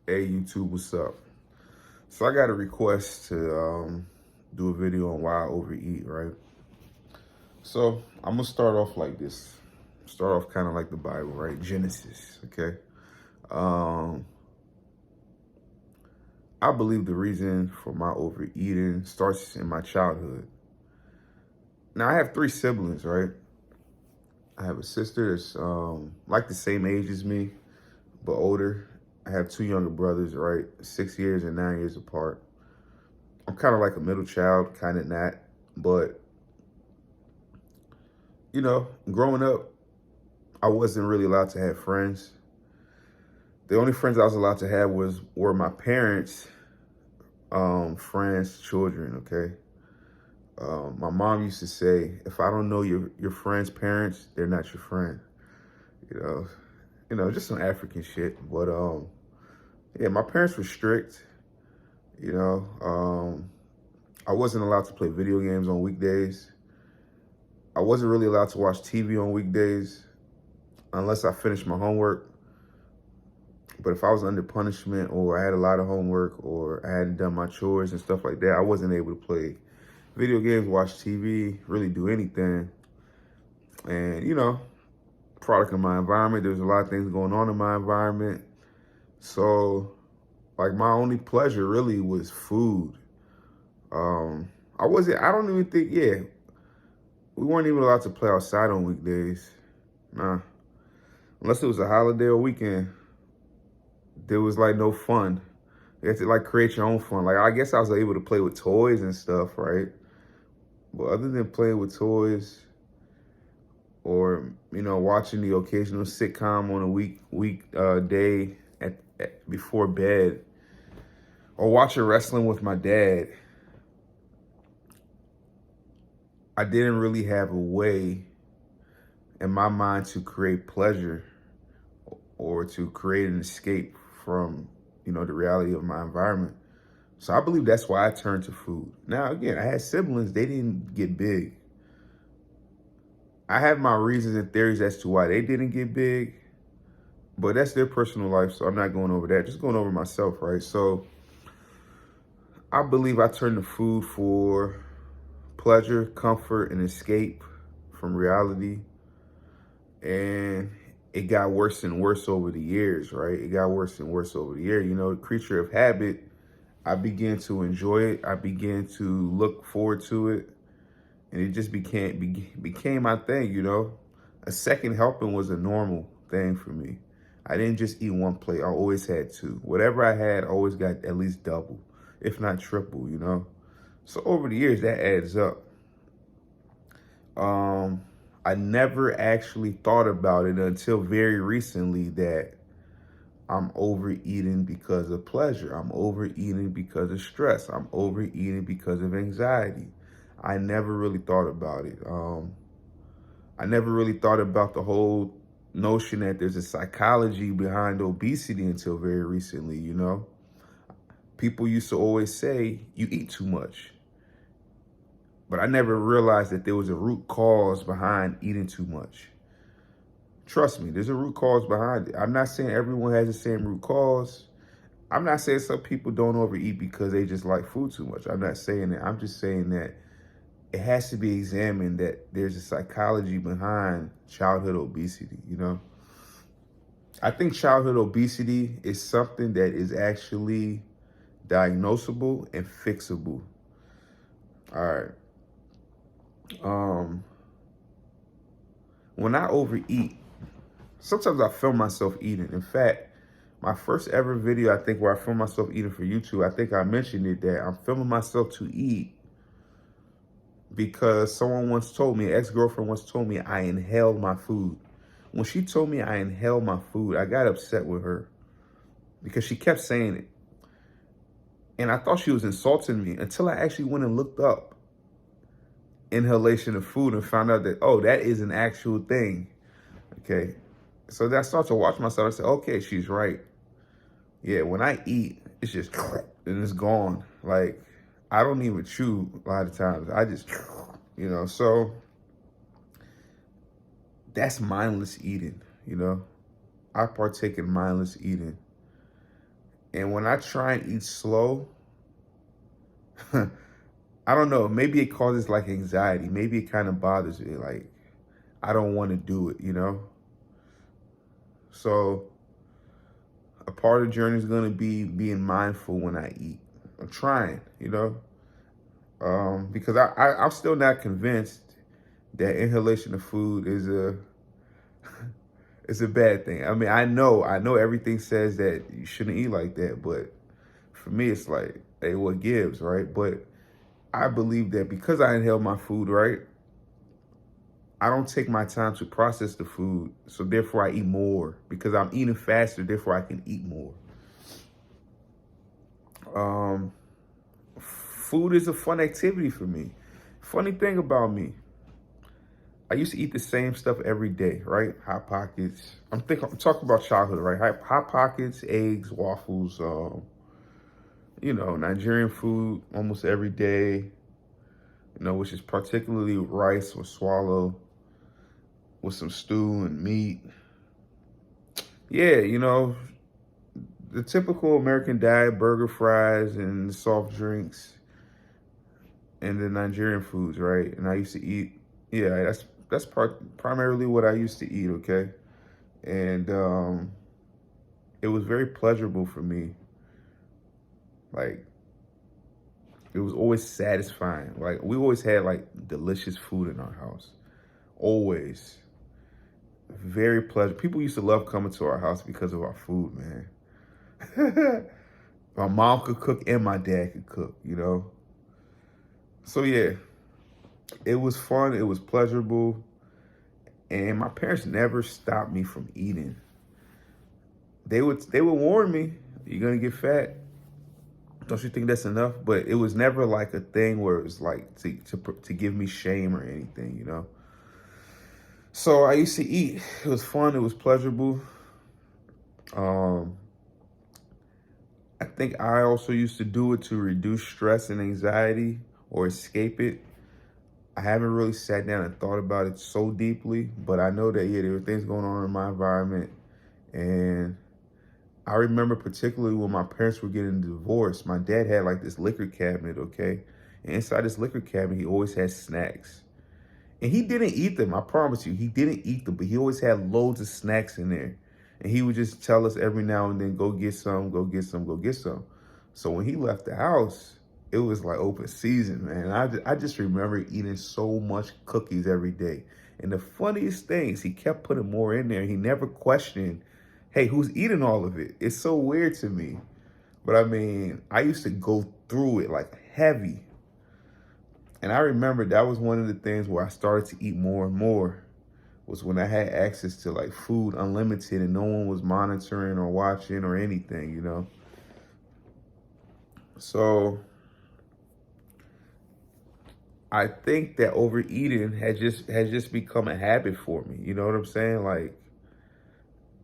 Hey YouTube, what's up? So I got a request to do a video on why I overeat, right? So I'm gonna start off like this. Start off kind of like the Bible, right? Genesis, okay? Um, I believe the reason for my overeating starts in my childhood. Now I have three siblings, right? I have a sister that's like the same age as me, but older. I have two younger brothers, right? 6 years and 9 years apart. I'm kind of like a middle child, kind of not, but growing up, I wasn't really allowed to have friends. The only friends I was allowed to have were my parents' friends' children. Okay, my mom used to say, "If I don't know your friends' parents, they're not your friend." You know, just some African shit. But yeah, my parents were strict. You know, I wasn't allowed to play video games on weekdays. I wasn't really allowed to watch TV on weekdays unless I finished my homework. But if I was under punishment or I had a lot of homework or I hadn't done my chores and stuff like that, I wasn't able to play video games, watch TV, really do anything. And, product of my environment, there's a lot of things going on in my environment. So, like, my only pleasure really was food. I don't even think, we weren't even allowed to play outside on weekdays. Nah. Unless it was a holiday or weekend, there was like no fun. You have to like create your own fun. Like I guess I was able to play with toys and stuff, right? But other than playing with toys or watching the occasional sitcom on a day before bed, or watching wrestling with my dad, I didn't really have a way in my mind to create pleasure or to create an escape from the reality of my environment. So I believe that's why I turned to food. Now, again, I had siblings. They didn't get big. I have my reasons and theories as to why they didn't get big, but that's their personal life, so I'm not going over that. Just going over myself, right? So I believe I turned to food for pleasure, comfort, and escape from reality. And it got worse and worse over the years, right? It got worse and worse over the year. Creature of habit, I began to enjoy it. I began to look forward to it. And it just became my thing. A second helping was a normal thing for me. I didn't just eat one plate. I always had two. Whatever I had, I always got at least double, if not triple. So over the years, that adds up. I never actually thought about it until very recently that I'm overeating because of pleasure. I'm overeating because of stress. I'm overeating because of anxiety. I never really thought about it. I never really thought about the whole notion that there's a psychology behind obesity until very recently. People used to always say, you eat too much. But I never realized that there was a root cause behind eating too much. Trust me, there's a root cause behind it. I'm not saying everyone has the same root cause. I'm not saying some people don't overeat because they just like food too much. I'm not saying that. I'm just saying that it has to be examined that there's a psychology behind childhood obesity. I think childhood obesity is something that is actually diagnosable and fixable. All right. When I overeat, sometimes I film myself eating. In fact, my first ever video, I think, where I filmed myself eating for YouTube, I think I mentioned it, that I'm filming myself to eat because someone once told me, an ex-girlfriend once told me I inhaled my food. When she told me I inhaled my food, I got upset with her because she kept saying it. And I thought she was insulting me until I actually went and looked up inhalation of food and found out that, oh, that is an actual thing. Okay. So then I started to watch myself and say, okay, she's right. Yeah, when I eat, it's just, and it's gone. Like, I don't even chew a lot of times. I just, so that's mindless eating. I partake in mindless eating. And when I try and eat slow, I don't know, maybe it causes like anxiety. Maybe it kind of bothers me. Like, I don't want to do it, you know? So a part of the journey is going to be being mindful when I eat. I'm trying, you know? Because I'm still not convinced that inhalation of food is a it's a bad thing. I mean, I know everything says that you shouldn't eat like that, but for me, it's like, hey, what gives, right? But I believe that because I inhale my food, right, I don't take my time to process the food, so therefore I eat more because I'm eating faster. Therefore, I can eat more. Um, Food is a fun activity for me. Funny thing about me, I used to eat the same stuff every day, right? Hot Pockets. I'm talking about childhood, right? Hot Pockets, eggs, waffles, Nigerian food almost every day, which is particularly rice or swallow with some stew and meat. Yeah, the typical American diet, burger, fries, and soft drinks, and the Nigerian foods, right? And I used to eat, yeah, that's primarily what I used to eat, okay? And it was very pleasurable for me. Like, it was always satisfying. Like, we always had like delicious food in our house. Always. Very pleasant. People used to love coming to our house because of our food, man. My mom could cook and my dad could cook, So yeah, it was fun. It was pleasurable. And my parents never stopped me from eating. They would warn me, you're gonna get fat. Don't you think that's enough? But it was never like a thing where it was like to give me shame or anything. So I used to eat. It was fun. It was pleasurable. Um, I think I also used to do it to reduce stress and anxiety or escape it. I haven't really sat down and thought about it so deeply, but I know that, yeah, there were things going on in my environment. And I remember particularly when my parents were getting divorced, my dad had like this liquor cabinet, okay? And inside this liquor cabinet, he always had snacks. And he didn't eat them, I promise you. He didn't eat them, but he always had loads of snacks in there. And he would just tell us every now and then, go get some, go get some, go get some. So when he left the house, it was like open season, man. I just remember eating so much cookies every day. And the funniest thing is he kept putting more in there. He never questioned, hey, who's eating all of it? It's so weird to me. But I mean, I used to go through it like heavy. And I remember that was one of the things where I started to eat more and more, was when I had access to like food unlimited and no one was monitoring or watching or anything. So I think that overeating has just become a habit for me. You know what I'm saying? Like,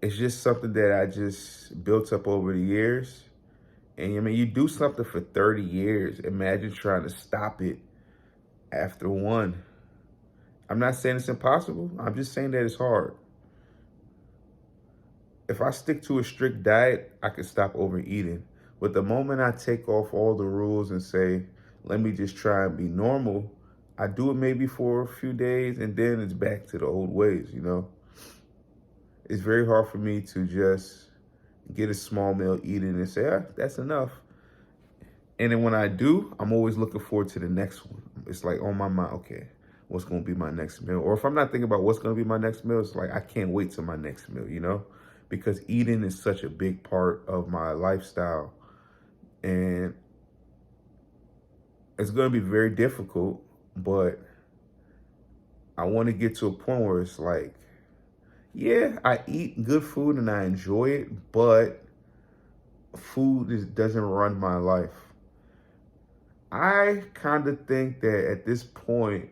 it's just something that I just built up over the years. And I mean, you do something for 30 years. Imagine trying to stop it after one. I'm not saying it's impossible. I'm just saying that it's hard. If I stick to a strict diet, I can stop overeating. But the moment I take off all the rules and say, let me just try and be normal, I do it maybe for a few days and then it's back to the old ways. It's very hard for me to just get a small meal, eat it, and say, that's enough. And then when I do, I'm always looking forward to the next one. It's like on my mind, okay, what's going to be my next meal? Or if I'm not thinking about what's going to be my next meal, it's like I can't wait till my next meal, because eating is such a big part of my lifestyle. And it's going to be very difficult, but I want to get to a point where it's like, yeah, I eat good food and I enjoy it, but doesn't run my life. I kind of think that at this point,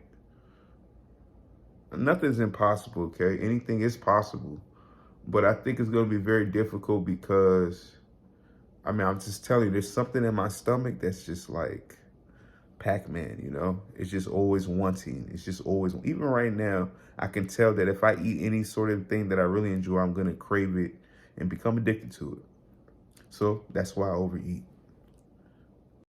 nothing's impossible, okay? Anything is possible. But I think it's going to be very difficult because, I mean, I'm just telling you, there's something in my stomach that's just like Pac-Man. It's just always wanting. It's just always, even right now, I can tell that if I eat any sort of thing that I really enjoy, I'm going to crave it and become addicted to it. So that's why I overeat.